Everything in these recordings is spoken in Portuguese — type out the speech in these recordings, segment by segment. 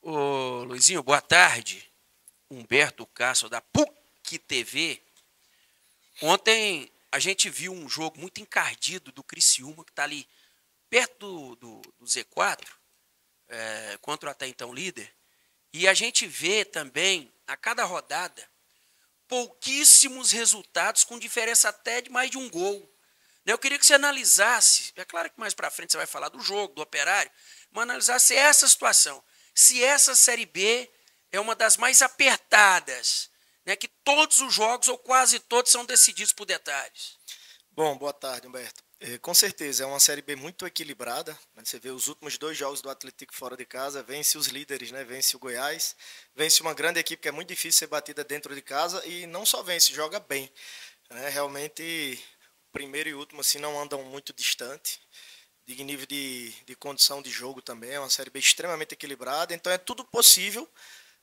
Ô, Luizinho, boa tarde. Humberto Castro, da PUC TV. Ontem a gente viu um jogo muito encardido do Criciúma, que está ali perto do Z4, contra o até então líder. E a gente vê também, a cada rodada, pouquíssimos resultados, com diferença até de mais de um gol. Eu queria que você analisasse, é claro que mais para frente você vai falar do jogo, do Operário, mas analisasse essa situação. Se essa Série B é uma das mais apertadas, né, que todos os jogos, ou quase todos, são decididos por detalhes. Bom, boa tarde, Humberto. Com certeza, é uma Série B muito equilibrada, né? Você vê os últimos dois jogos do Atlético fora de casa, vence os líderes, né? Vence o Goiás, vence uma grande equipe que é muito difícil ser batida dentro de casa e não só vence, joga bem, né? Realmente, o primeiro e o último assim, não andam muito distante, de nível de condição de jogo também, é uma Série B extremamente equilibrada, então é tudo possível,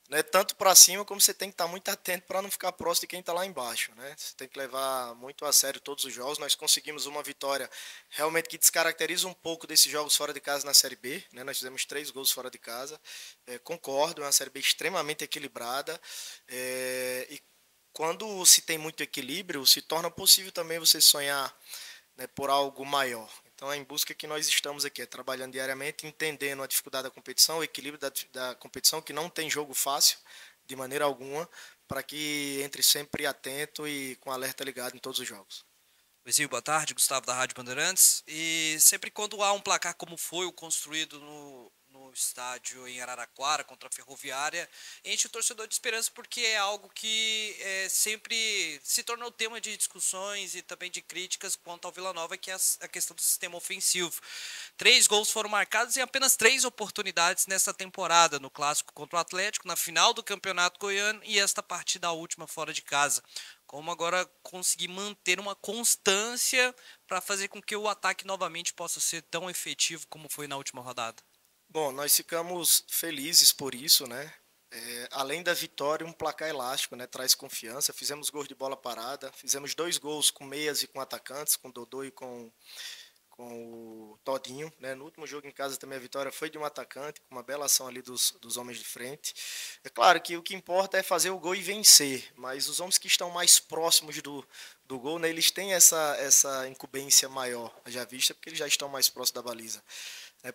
né, tanto para cima como você tem que estar muito atento para não ficar próximo de quem está lá embaixo, né? Você tem que levar muito a sério todos os jogos. Nós conseguimos uma vitória realmente que descaracteriza um pouco desses jogos fora de casa na Série B, né? Nós fizemos 3 gols fora de casa. Concordo, é uma Série B extremamente equilibrada. E quando se tem muito equilíbrio, se torna possível também você sonhar, né, por algo maior. Então é em busca que nós estamos aqui, trabalhando diariamente, entendendo a dificuldade da competição, o equilíbrio da competição, que não tem jogo fácil de maneira alguma, para que entre sempre atento e com alerta ligado em todos os jogos. Luizinho, boa tarde, Gustavo da Rádio Bandeirantes. E sempre quando há um placar como foi o construído no estádio em Araraquara contra a Ferroviária, enche o torcedor de esperança porque é algo que sempre se tornou tema de discussões e também de críticas quanto ao Vila Nova, que é a questão do sistema ofensivo. 3 gols foram marcados em apenas 3 oportunidades nesta temporada, no clássico contra o Atlético, na final do Campeonato Goiano e esta partida última fora de casa. Como agora conseguir manter uma constância para fazer com que o ataque novamente possa ser tão efetivo como foi na última rodada? Bom, nós ficamos felizes por isso, né? Além da vitória, um placar elástico, né? Traz confiança. Fizemos gols de bola parada, fizemos 2 gols com meias e com atacantes, com Dodô e com o Todinho, né? No último jogo em casa também a vitória foi de um atacante, com uma bela ação ali dos homens de frente. É claro que o que importa é fazer o gol e vencer, mas os homens que estão mais próximos do gol, né, eles têm essa incumbência maior, já vista, porque eles já estão mais próximos da baliza.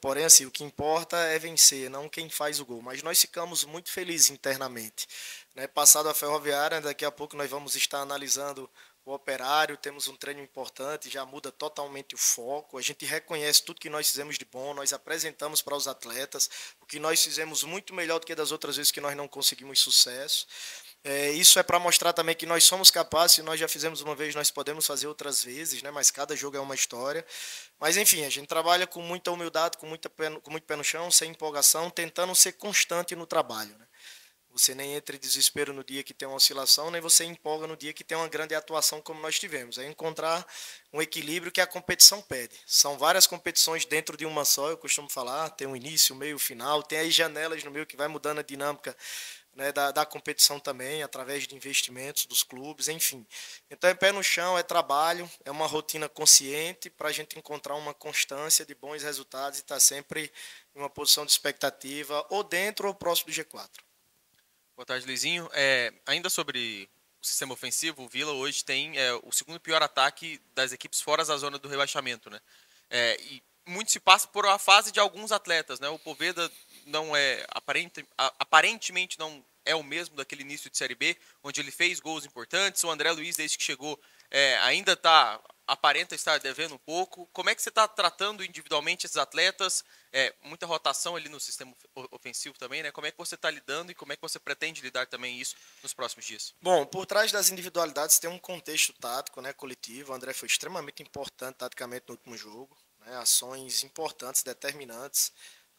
Porém, assim, o que importa é vencer, não quem faz o gol. Mas nós ficamos muito felizes internamente. Né? Passado a Ferroviária, daqui a pouco nós vamos estar analisando o Operário, temos um treino importante, já muda totalmente o foco. A gente reconhece tudo que nós fizemos de bom, nós apresentamos para os atletas o que nós fizemos muito melhor do que das outras vezes que nós não conseguimos sucesso. Isso é para mostrar também que nós somos capazes, se nós já fizemos uma vez, nós podemos fazer outras vezes, né? Mas cada jogo é uma história. Mas enfim, a gente trabalha com muita humildade, com muito pé no chão, sem empolgação, tentando ser constante no trabalho, né? Você nem entra em desespero no dia que tem uma oscilação, nem você empolga no dia que tem uma grande atuação como nós tivemos. É encontrar um equilíbrio que a competição pede. São várias competições dentro de uma só, eu costumo falar, tem um início, um meio, final, tem aí janelas no meio que vai mudando a dinâmica, né, da competição também, através de investimentos dos clubes, enfim. Então é pé no chão, é trabalho, é uma rotina consciente para a gente encontrar uma constância de bons resultados e estar sempre em uma posição de expectativa, ou dentro ou próximo do G4. Boa tarde, Luizinho. Ainda sobre o sistema ofensivo, o Vila hoje tem o segundo pior ataque das equipes fora da zona do rebaixamento, né? E muito se passa por a fase de alguns atletas, né? O Poveda não é aparentemente não é o mesmo daquele início de Série B, onde ele fez gols importantes. O André Luiz, desde que chegou, ainda aparenta estar devendo um pouco. Como é que você está tratando individualmente esses atletas? Muita rotação ali no sistema ofensivo também, né? Como é que você está lidando e como é que você pretende lidar também isso nos próximos dias? Bom, por trás das individualidades tem um contexto tático, né, coletivo. O André foi extremamente importante taticamente no último jogo, né, ações importantes, determinantes,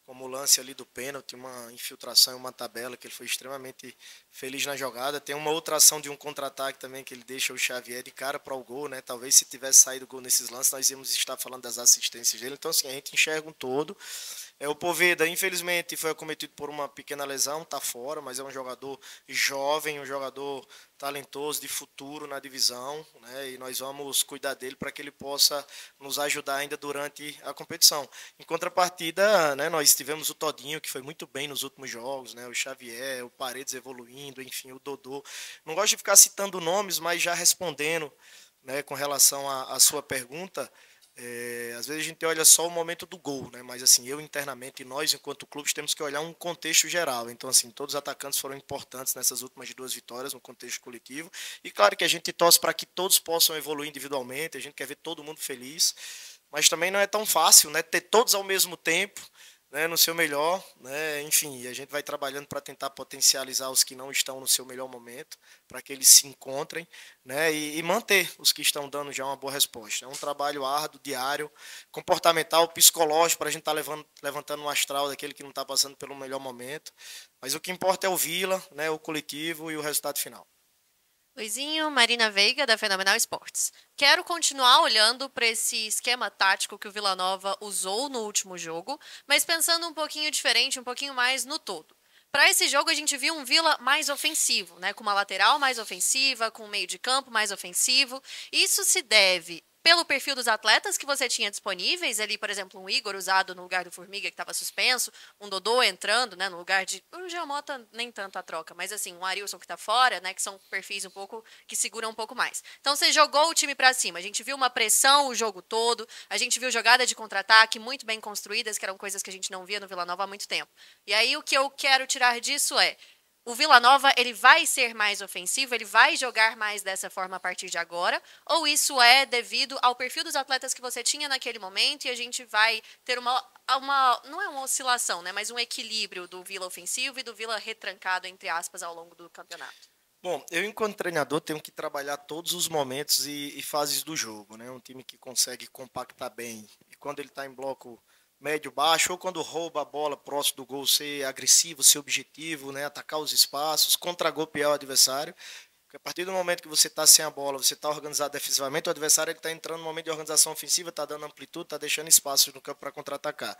como o lance ali do pênalti, uma infiltração em uma tabela que ele foi extremamente feliz na jogada. Tem uma outra ação de um contra-ataque também que ele deixa o Xavier de cara para o gol, né? Talvez se tivesse saído o gol nesses lances, nós íamos estar falando das assistências dele. Então, assim, a gente enxerga um todo O Poveda, infelizmente, foi acometido por uma pequena lesão, está fora, mas é um jogador jovem, um jogador talentoso, de futuro na divisão, né? E nós vamos cuidar dele para que ele possa nos ajudar ainda durante a competição. Em contrapartida, né, nós tivemos o Todinho, que foi muito bem nos últimos jogos, né? O Xavier, o Paredes evoluindo, enfim, o Dodô. Não gosto de ficar citando nomes, mas já respondendo, né, com relação à sua pergunta, às vezes a gente olha só o momento do gol, né? Mas assim, eu internamente e nós, enquanto clubes, temos que olhar um contexto geral. Então, assim, todos os atacantes foram importantes nessas últimas 2 vitórias, no contexto coletivo. E claro que a gente torce para que todos possam evoluir individualmente, a gente quer ver todo mundo feliz, mas também não é tão fácil, né? Ter todos ao mesmo tempo, né, no seu melhor, né? Enfim, a gente vai trabalhando para tentar potencializar os que não estão no seu melhor momento, para que eles se encontrem, né, e manter os que estão dando já uma boa resposta. É um trabalho árduo, diário, comportamental, psicológico, para a gente estar levantando um astral daquele que não está passando pelo melhor momento. Mas o que importa é o Vila, né, o coletivo e o resultado final. Luizinho, Marina Veiga, da Fenomenal Esportes. Quero continuar olhando para esse esquema tático que o Vila Nova usou no último jogo, mas pensando um pouquinho diferente, um pouquinho mais no todo. Para esse jogo, a gente viu um Vila mais ofensivo, né? Com uma lateral mais ofensiva, com um meio de campo mais ofensivo. Isso se deve pelo perfil dos atletas que você tinha disponíveis, ali, por exemplo, um Igor usado no lugar do Formiga, que estava suspenso, um Dodô entrando, né, no lugar de... O Giamota nem tanto a troca, mas assim, um Arilson que está fora, né, que são perfis um pouco, que seguram um pouco mais. Então você jogou o time para cima, a gente viu uma pressão o jogo todo, a gente viu jogada de contra-ataque muito bem construídas, que eram coisas que a gente não via no Vila Nova há muito tempo. E aí o que eu quero tirar disso é, o Vila Nova, ele vai ser mais ofensivo, ele vai jogar mais dessa forma a partir de agora? Ou isso é devido ao perfil dos atletas que você tinha naquele momento e a gente vai ter uma não é uma oscilação, né, mas um equilíbrio do Vila ofensivo e do Vila retrancado, entre aspas, ao longo do campeonato? Bom, eu enquanto treinador tenho que trabalhar todos os momentos e fases do jogo, né? Um time que consegue compactar bem e quando ele está em bloco médio, baixo, ou quando rouba a bola próximo do gol, ser agressivo, ser objetivo, né? Atacar os espaços, contra-golpear o adversário. Porque a partir do momento que você está sem a bola, você está organizado defensivamente, o adversário está entrando no momento de organização ofensiva, está dando amplitude, está deixando espaço no campo para contra-atacar.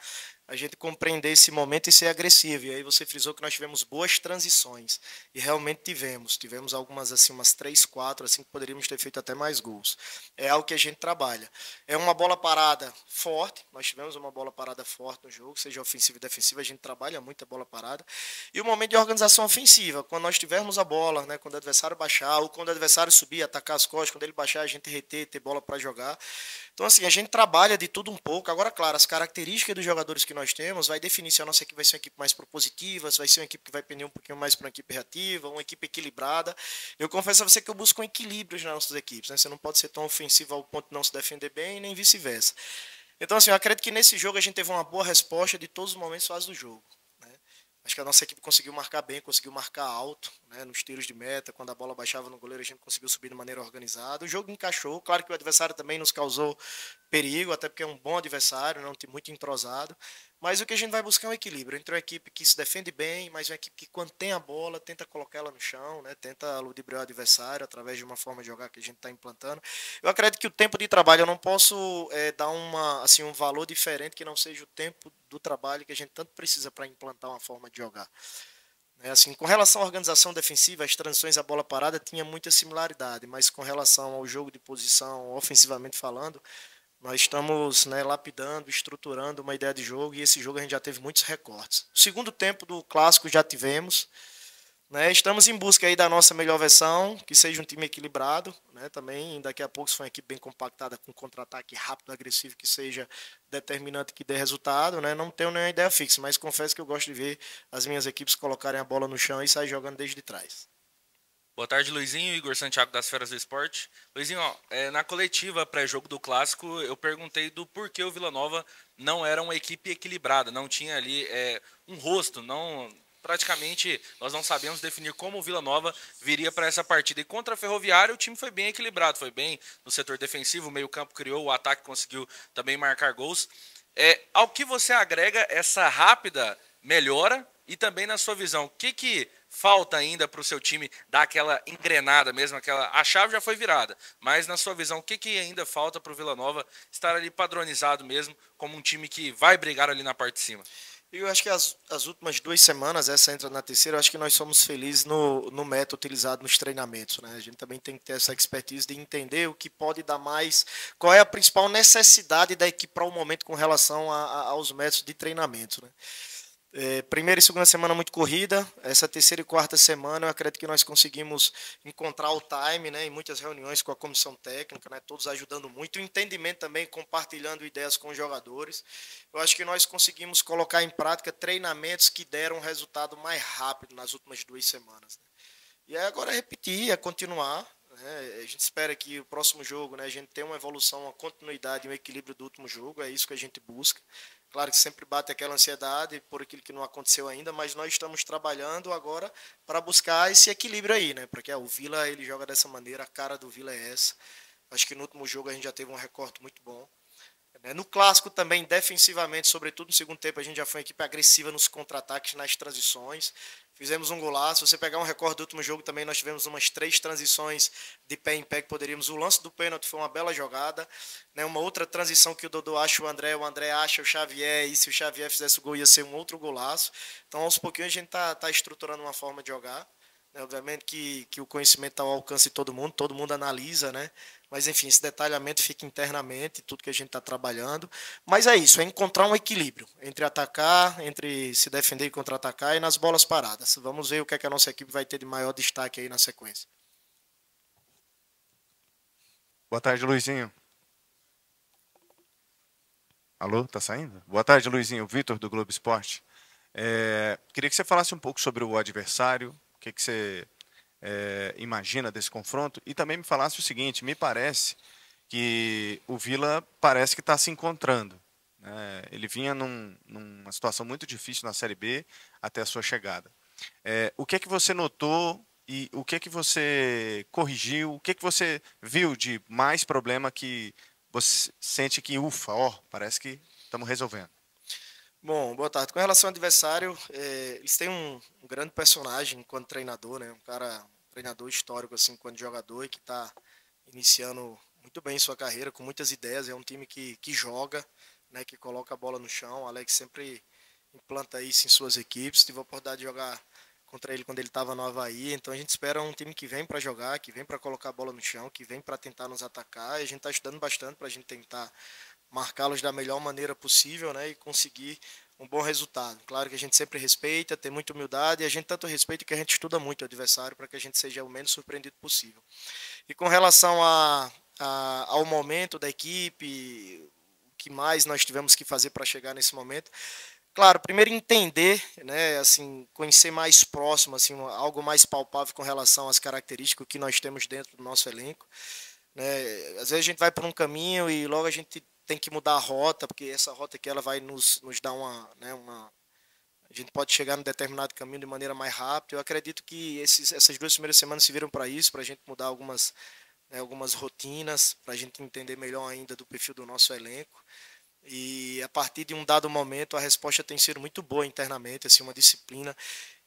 A gente compreender esse momento e ser agressivo. E aí você frisou que nós tivemos boas transições. E realmente tivemos. Tivemos algumas, assim, umas 3, 4, assim, que poderíamos ter feito até mais gols. É algo que a gente trabalha. É uma bola parada forte. Nós tivemos uma bola parada forte no jogo, seja ofensiva e defensiva, a gente trabalha muito a bola parada. E o momento de organização ofensiva, quando nós tivermos a bola, né, quando o adversário baixar, ou quando o adversário subir, atacar as costas, quando ele baixar, a gente reter, ter bola para jogar. Então, assim, a gente trabalha de tudo um pouco. Agora, claro, as características dos jogadores que nós temos vai definir se a nossa equipe vai ser uma equipe mais propositiva, se vai ser uma equipe que vai pender um pouquinho mais para uma equipe reativa, uma equipe equilibrada. Eu confesso a você que eu busco um equilíbrio nas nossas equipes, né? Você não pode ser tão ofensivo ao ponto de não se defender bem, nem vice-versa. Então, assim, eu acredito que nesse jogo a gente teve uma boa resposta de todos os momentos fase do jogo. Acho que a nossa equipe conseguiu marcar bem, conseguiu marcar alto, né, nos tiros de meta. Quando a bola baixava no goleiro, a gente conseguiu subir de maneira organizada. O jogo encaixou. Claro que o adversário também nos causou perigo, até porque é um bom adversário, né, um time muito entrosado. Mas o que a gente vai buscar é um equilíbrio entre uma equipe que se defende bem, mas uma equipe que, quando tem a bola, tenta colocar ela no chão, né, tenta ludibriar o adversário através de uma forma de jogar que a gente está implantando. Eu acredito que o tempo de trabalho, eu não posso dar um valor diferente que não seja o tempo do trabalho que a gente tanto precisa para implantar uma forma de jogar. Assim, com relação à organização defensiva, as transições à bola parada tinha muita similaridade, mas com relação ao jogo de posição, ofensivamente falando, nós estamos, né, lapidando, estruturando uma ideia de jogo e esse jogo a gente já teve muitos recortes. O segundo tempo do clássico já tivemos, né, estamos em busca aí da nossa melhor versão, que seja um time equilibrado, né, também daqui a pouco se for uma equipe bem compactada, com contra-ataque rápido, agressivo, que seja determinante, que dê resultado, né, não tenho nenhuma ideia fixa, mas confesso que eu gosto de ver as minhas equipes colocarem a bola no chão e sair jogando desde trás. Boa tarde, Luizinho. Igor Santiago, das Feras do Esporte. Luizinho, na coletiva pré-jogo do Clássico, eu perguntei do porquê o Vila Nova não era uma equipe equilibrada, não tinha ali um rosto, praticamente nós não sabemos definir como o Vila Nova viria para essa partida. E contra a Ferroviária o time foi bem equilibrado, foi bem no setor defensivo, o meio-campo criou, o ataque conseguiu também marcar gols. Ao que você agrega essa rápida melhora e também na sua visão, o que falta ainda para o seu time dar aquela engrenada mesmo, a chave já foi virada, mas na sua visão, o que ainda falta para o Vila Nova estar ali padronizado mesmo, como um time que vai brigar ali na parte de cima? Eu acho que as últimas 2 semanas, essa entra na terceira, eu acho que nós somos felizes no método utilizado nos treinamentos, né? A gente também tem que ter essa expertise de entender o que pode dar mais, qual é a principal necessidade da equipe para o momento com relação aos métodos de treinamento, né? Primeira e segunda semana muito corrida, essa terceira e quarta semana eu acredito que nós conseguimos encontrar o time, né, em muitas reuniões com a comissão técnica, né, todos ajudando muito, o entendimento também, compartilhando ideias com os jogadores. Eu acho que nós conseguimos colocar em prática treinamentos que deram resultado mais rápido nas últimas 2 semanas, né. E aí agora é repetir, é continuar, né, a gente espera que o próximo jogo, né, a gente tenha uma evolução, uma continuidade, um equilíbrio do último jogo, é isso que a gente busca. Claro que sempre bate aquela ansiedade por aquilo que não aconteceu ainda, mas nós estamos trabalhando agora para buscar esse equilíbrio aí, né? Porque o Vila ele joga dessa maneira, a cara do Vila é essa. Acho que no último jogo a gente já teve um recorte muito bom. No clássico também, defensivamente, sobretudo no segundo tempo, a gente já foi uma equipe agressiva nos contra-ataques, nas transições. Fizemos um golaço. Se você pegar um recorde do último jogo também, nós tivemos umas 3 transições de pé em pé que poderíamos. O lance do pênalti foi uma bela jogada. Né? Uma outra transição que o Dodô acha o André acha o Xavier, e se o Xavier fizesse o gol ia ser um outro golaço. Então, aos pouquinhos, a gente tá estruturando uma forma de jogar. Obviamente que o conhecimento está ao alcance de todo mundo analisa, né? Mas, enfim, esse detalhamento fica internamente, tudo que a gente está trabalhando. Mas é isso, é encontrar um equilíbrio entre atacar, entre se defender e contra-atacar e nas bolas paradas. Vamos ver o que é que a nossa equipe vai ter de maior destaque aí na sequência. Boa tarde, Luizinho. Alô, tá saindo? Boa tarde, Luizinho. Vitor, do Globo Esporte. Queria que você falasse um pouco sobre o adversário, o que você imagina desse confronto, e também me falasse o seguinte: me parece que o Vila parece que está se encontrando, né? Ele vinha numa situação muito difícil na Série B até a sua chegada. O que é que você notou e o que é que você corrigiu, o que é que você viu de mais problema que você sente que, ufa, parece que estamos resolvendo? Bom, boa tarde. Com relação ao adversário, eles têm um grande personagem enquanto treinador, né? Um treinador histórico assim, enquanto jogador, e que está iniciando muito bem sua carreira, com muitas ideias. É um time que joga, né? Que coloca a bola no chão. O Alex sempre implanta isso em suas equipes. Tive a oportunidade de jogar contra ele quando ele estava no Avaí. Então a gente espera um time que vem para jogar, que vem para colocar a bola no chão, que vem para tentar nos atacar. E a gente está estudando bastante para a gente tentar marcá-los da melhor maneira possível, né, e conseguir um bom resultado. Claro que a gente sempre respeita, tem muita humildade, e a gente tanto respeita que a gente estuda muito o adversário para que a gente seja o menos surpreendido possível. E com relação ao momento da equipe, o que mais nós tivemos que fazer para chegar nesse momento, claro, primeiro entender, né, assim, conhecer mais próximo, assim, algo mais palpável com relação às características que nós temos dentro do nosso elenco. Né? Às vezes a gente vai por um caminho e logo a gente tem que mudar a rota, porque essa rota aqui ela vai nos dar a gente pode chegar num determinado caminho de maneira mais rápida. Eu acredito que essas 2 primeiras semanas serviram para isso, para a gente mudar algumas rotinas, para a gente entender melhor ainda do perfil do nosso elenco. E a partir de um dado momento a resposta tem sido muito boa internamente, assim, uma disciplina.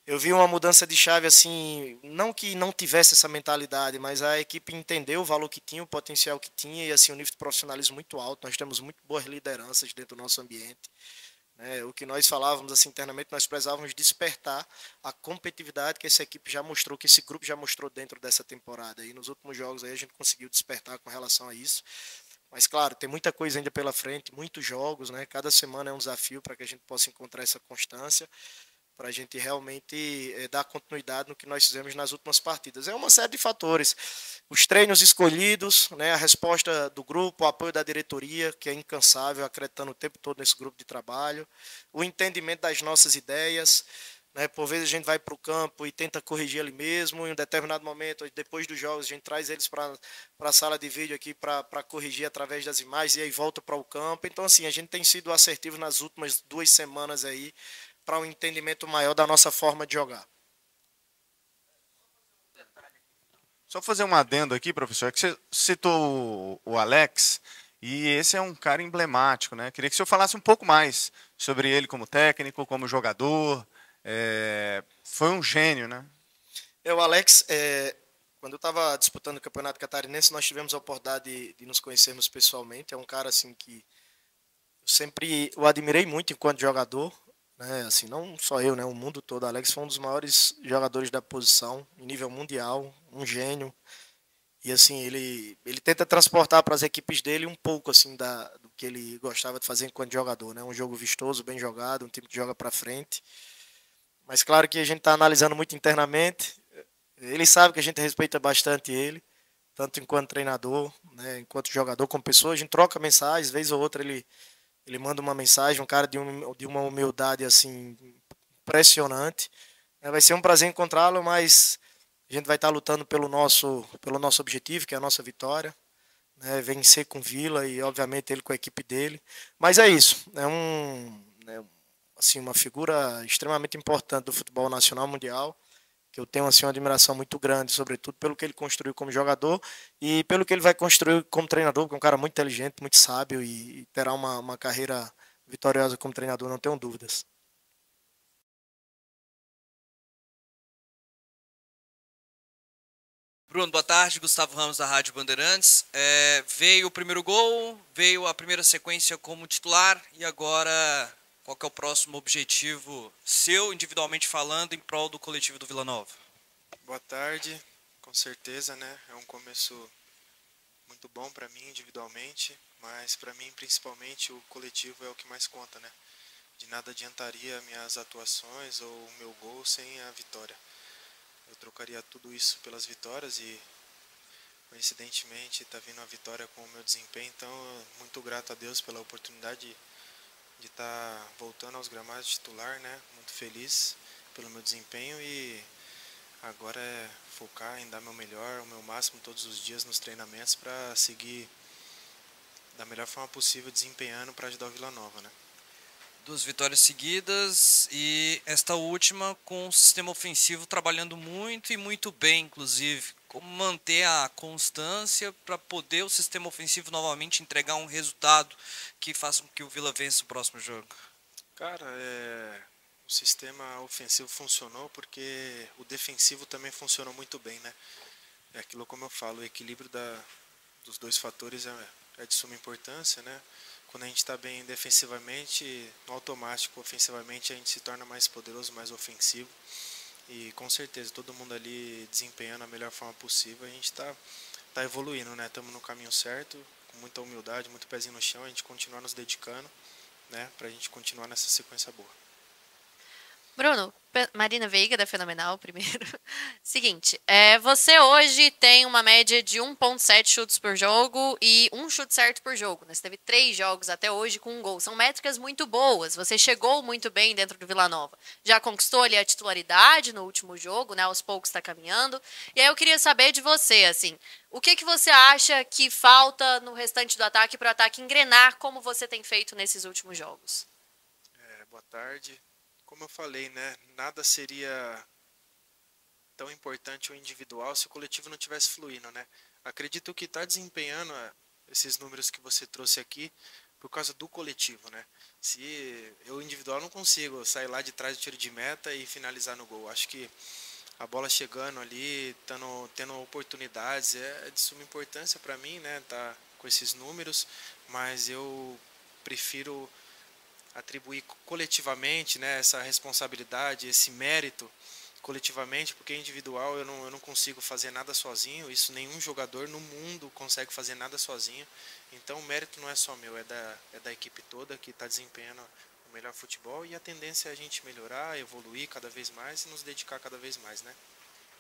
Eu vi uma mudança de chave, assim, não que não tivesse essa mentalidade, mas a equipe entendeu o valor que tinha, o potencial que tinha, e assim, o nível de profissionalismo muito alto. Nós temos muito boas lideranças dentro do nosso ambiente. O que nós falávamos assim internamente, nós precisávamos despertar a competitividade que essa equipe já mostrou, que esse grupo já mostrou dentro dessa temporada. E nos últimos jogos aí a gente conseguiu despertar com relação a isso. Mas claro, tem muita coisa ainda pela frente, muitos jogos, né? Cada semana é um desafio para que a gente possa encontrar essa constância, para a gente realmente dar continuidade no que nós fizemos nas últimas partidas. É uma série de fatores. Os treinos escolhidos, né, a resposta do grupo, o apoio da diretoria, que é incansável, acreditando o tempo todo nesse grupo de trabalho, o entendimento das nossas ideias. Né, por vezes a gente vai para o campo e tenta corrigir ali mesmo, em um determinado momento, depois dos jogos, a gente traz eles para a sala de vídeo aqui para corrigir através das imagens e aí volta para o campo. Então, assim, a gente tem sido assertivo nas últimas 2 semanas aí, para um entendimento maior da nossa forma de jogar. Só fazer um adendo aqui, professor, que você citou o Alex, e esse é um cara emblemático, né? Queria que o senhor falasse um pouco mais sobre ele como técnico, como jogador. Foi um gênio, né? O Alex, quando eu estava disputando o Campeonato Catarinense, nós tivemos a oportunidade de nos conhecermos pessoalmente. É um cara assim que eu sempre o admirei muito enquanto jogador, né? Assim, não só eu, né? O mundo todo. O Alex foi um dos maiores jogadores da posição, em nível mundial, um gênio. E assim, ele tenta transportar para as equipes dele um pouco assim do que ele gostava de fazer enquanto jogador, né? Um jogo vistoso, bem jogado, um time que joga para frente. Mas claro que a gente está analisando muito internamente. Ele sabe que a gente respeita bastante ele, tanto enquanto treinador, né, enquanto jogador, como pessoa. A gente troca mensagens, vez ou outra ele manda uma mensagem, um cara de uma humildade assim impressionante. Vai ser um prazer encontrá-lo, mas a gente vai estar lutando pelo nosso objetivo, que é a nossa vitória, né, vencer com Vila e obviamente ele com a equipe dele. Mas é isso, assim, uma figura extremamente importante do futebol nacional mundial, que eu tenho assim, uma admiração muito grande, sobretudo pelo que ele construiu como jogador e pelo que ele vai construir como treinador, porque é um cara muito inteligente, muito sábio e terá uma carreira vitoriosa como treinador, não tenho dúvidas. Bruno, boa tarde. Gustavo Ramos, da Rádio Bandeirantes. Veio o primeiro gol, veio a primeira sequência como titular e agora qual que é o próximo objetivo seu, individualmente falando, em prol do coletivo do Vila Nova? Boa tarde, com certeza, né? É um começo muito bom para mim individualmente, mas para mim principalmente o coletivo é o que mais conta, né? De nada adiantaria minhas atuações ou o meu gol sem a vitória. Eu trocaria tudo isso pelas vitórias e coincidentemente está vindo a vitória com o meu desempenho, então muito grato a Deus pela oportunidade de estar voltando aos gramados titular, né? Muito feliz pelo meu desempenho e agora é focar em dar meu melhor, o meu máximo todos os dias nos treinamentos para seguir da melhor forma possível desempenhando para ajudar o Vila Nova, né? 2 vitórias seguidas e esta última com o sistema ofensivo trabalhando muito e muito bem, inclusive. Como manter a constância para poder o sistema ofensivo novamente entregar um resultado que faça com que o Vila vença o próximo jogo? Cara, o sistema ofensivo funcionou porque o defensivo também funcionou muito bem, né? É aquilo como eu falo, o equilíbrio dos dois fatores é de suma importância, né? Quando a gente está bem defensivamente, no automático, ofensivamente, a gente se torna mais poderoso, mais ofensivo. E com certeza, todo mundo ali desempenhando a melhor forma possível, a gente tá evoluindo, né? Estamos no caminho certo, com muita humildade, muito pezinho no chão, a gente continuar nos dedicando, né? Para a gente continuar nessa sequência boa. Bruno, Marina Veiga, da Fenomenal, primeiro. Seguinte, você hoje tem uma média de 1,7 chutes por jogo e 1 chute certo por jogo, né? Você teve 3 jogos até hoje com 1 gol. São métricas muito boas. Você chegou muito bem dentro do Vila Nova. Já conquistou ali a titularidade no último jogo, né? Aos poucos está caminhando. E aí eu queria saber de você, assim, o que você acha que falta no restante do ataque para o ataque engrenar como você tem feito nesses últimos jogos? Boa tarde. Como eu falei, né, nada seria tão importante o individual se o coletivo não tivesse fluindo, né? Acredito que está desempenhando esses números que você trouxe aqui por causa do coletivo, né? Se eu individual não consigo sair lá de trás do tiro de meta e finalizar no gol. Acho que a bola chegando ali, tendo oportunidades, é de suma importância para mim, né? Tá com esses números, mas eu prefiro atribuir coletivamente, né, essa responsabilidade, esse mérito coletivamente, porque individual eu não consigo fazer nada sozinho, isso nenhum jogador no mundo consegue fazer nada sozinho, então o mérito não é só meu, é da equipe toda que está desempenhando o melhor futebol e a tendência é a gente melhorar, evoluir cada vez mais e nos dedicar cada vez mais, né?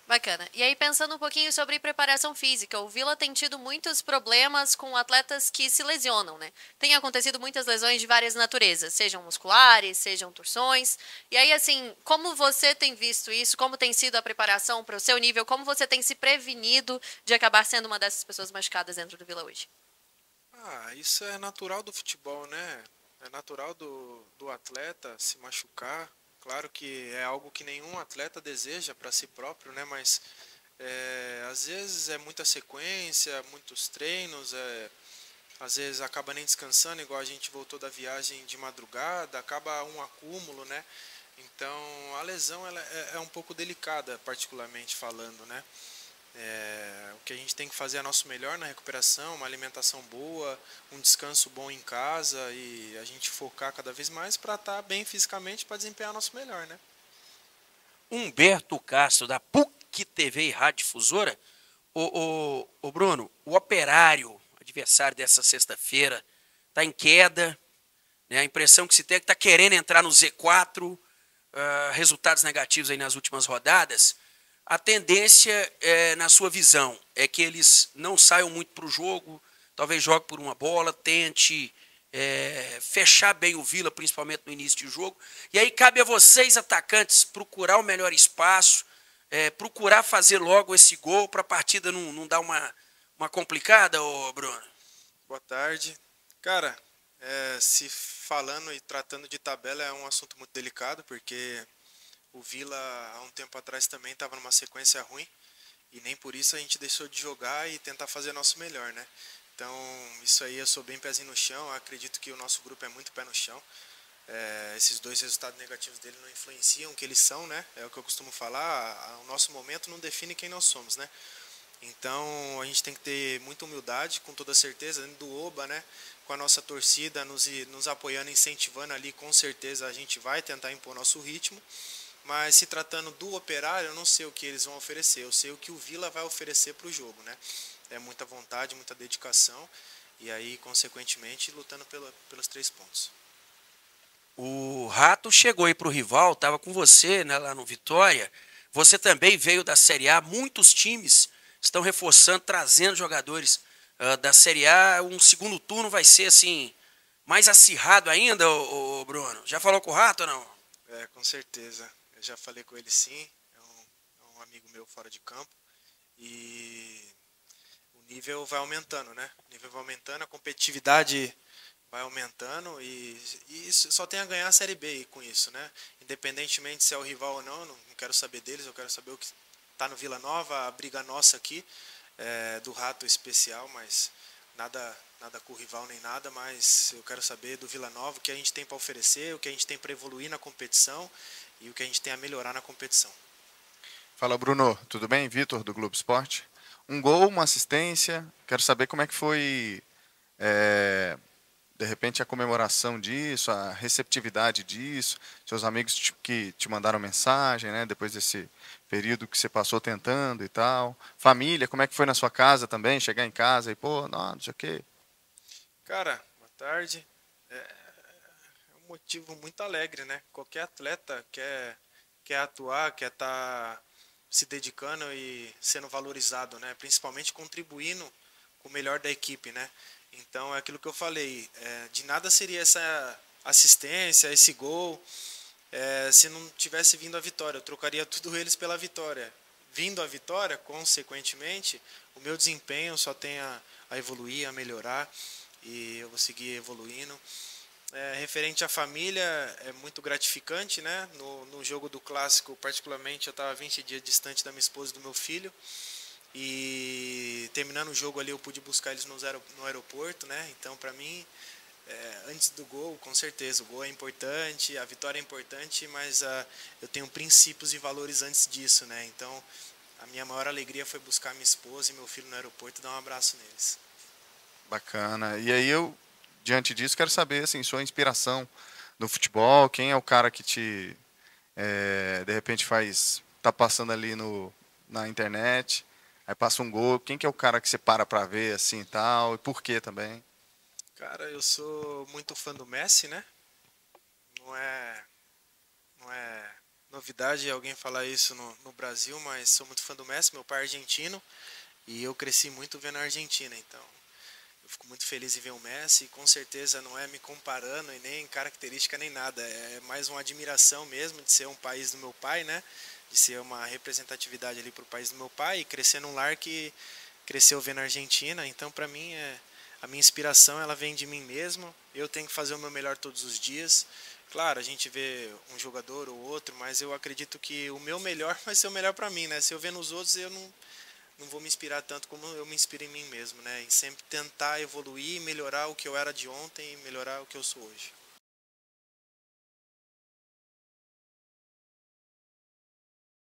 Bacana. E aí, pensando um pouquinho sobre preparação física, o Vila tem tido muitos problemas com atletas que se lesionam, né? Tem acontecido muitas lesões de várias naturezas, sejam musculares, sejam torções. E aí, assim, como você tem visto isso? Como tem sido a preparação para o seu nível? Como você tem se prevenido de acabar sendo uma dessas pessoas machucadas dentro do Vila hoje? Isso é natural do futebol, né? É natural do atleta se machucar. Claro que é algo que nenhum atleta deseja para si próprio, né? Mas às vezes é muita sequência, muitos treinos, às vezes acaba nem descansando, igual a gente voltou da viagem de madrugada, acaba um acúmulo, né? Então, a lesão ela é um pouco delicada, particularmente falando, né? O que a gente tem que fazer é nosso melhor na recuperação, uma alimentação boa, um descanso bom em casa e a gente focar cada vez mais para estar bem fisicamente para desempenhar nosso melhor, né? Humberto Castro, da PUC TV e Rádio Difusora. Ô Bruno, o Operário, adversário dessa sexta-feira, está em queda, né? A impressão que se tem é que está querendo entrar no Z4, resultados negativos aí nas últimas rodadas. A tendência, na sua visão, é que eles não saiam muito para o jogo, talvez jogue por uma bola, tente fechar bem o Vila, principalmente no início de jogo. E aí cabe a vocês, atacantes, procurar o melhor espaço, procurar fazer logo esse gol para a partida não dar uma complicada, ô Bruno? Boa tarde. Cara, se falando e tratando de tabela é um assunto muito delicado, porque o Vila, há um tempo atrás, também estava numa sequência ruim e nem por isso a gente deixou de jogar e tentar fazer nosso melhor, né? Então, isso aí eu sou bem pezinho no chão, eu acredito que o nosso grupo é muito pé no chão. Esses dois resultados negativos dele não influenciam o que eles são, né? É o que eu costumo falar, o nosso momento não define quem nós somos, né? Então, a gente tem que ter muita humildade, com toda certeza, dentro do Oba, né? Com a nossa torcida nos apoiando, incentivando ali, com certeza a gente vai tentar impor nosso ritmo. Mas se tratando do Operário, eu não sei o que eles vão oferecer, eu sei o que o Vila vai oferecer para o jogo, né? É muita vontade, muita dedicação e aí, consequentemente, lutando pelos 3 pontos. O Rato chegou aí para o rival, estava com você, né, lá no Vitória. Você também veio da Série A, muitos times estão reforçando, trazendo jogadores da Série A. Um segundo turno vai ser assim mais acirrado ainda, ô Bruno? Já falou com o Rato ou não? Com certeza. Eu já falei com ele sim, é um amigo meu fora de campo e o nível vai aumentando, né? O nível vai aumentando, a competitividade vai aumentando e isso só tem a ganhar a Série B com isso, né? Independentemente se é o rival ou não quero saber deles, eu quero saber o que está no Vila Nova, a briga nossa aqui, do Rato especial, mas nada com o rival nem nada, mas eu quero saber do Vila Nova o que a gente tem para oferecer, o que a gente tem para evoluir na competição e o que a gente tem a melhorar na competição. Fala, Bruno. Tudo bem? Vitor, do Globo Esporte. Um gol, uma assistência. Quero saber como é que foi, de repente, a comemoração disso, a receptividade disso, seus amigos que te mandaram mensagem, né, depois desse período que você passou tentando e tal. Família, como é que foi na sua casa também? Chegar em casa e, pô, não sei o quê. Cara, boa tarde. É um motivo muito alegre, né? Qualquer atleta quer atuar, quer estar se dedicando e sendo valorizado, né? Principalmente contribuindo com o melhor da equipe, né? Então é aquilo que eu falei, de nada seria essa assistência, esse gol, se não tivesse vindo a vitória. Eu trocaria tudo eles pela vitória. Vindo a vitória, consequentemente, o meu desempenho só tem a evoluir, a melhorar e eu vou seguir evoluindo. Referente à família, é muito gratificante, né? No jogo do Clássico, particularmente, eu estava 20 dias distante da minha esposa e do meu filho. E terminando o jogo ali, eu pude buscar eles no aeroporto, né? Então, para mim, antes do gol, com certeza, o gol é importante, a vitória é importante, mas eu tenho princípios e valores antes disso, né? Então, a minha maior alegria foi buscar minha esposa e meu filho no aeroporto e dar um abraço neles. Bacana. E aí eu, diante disso, quero saber, assim, sua inspiração no futebol, quem é o cara que te, de repente, tá passando ali na internet, aí passa um gol, quem que é o cara que você para ver, assim, e tal, e por quê também? Cara, eu sou muito fã do Messi, né? Não é novidade alguém falar isso no Brasil, mas sou muito fã do Messi, meu pai é argentino, e eu cresci muito vendo a Argentina, então eu fico muito feliz em ver o Messi, e com certeza não é me comparando e nem característica nem nada, é mais uma admiração mesmo de ser um país do meu pai, né? De ser uma representatividade ali para o país do meu pai e crescer num lar que cresceu vendo a Argentina, então para mim a minha inspiração ela vem de mim mesmo, eu tenho que fazer o meu melhor todos os dias. Claro, a gente vê um jogador ou outro, mas eu acredito que o meu melhor vai ser o melhor para mim, né? Se eu ver nos outros, eu não vou me inspirar tanto como eu me inspiro em mim mesmo, né? Em sempre tentar evoluir, melhorar o que eu era de ontem e melhorar o que eu sou hoje.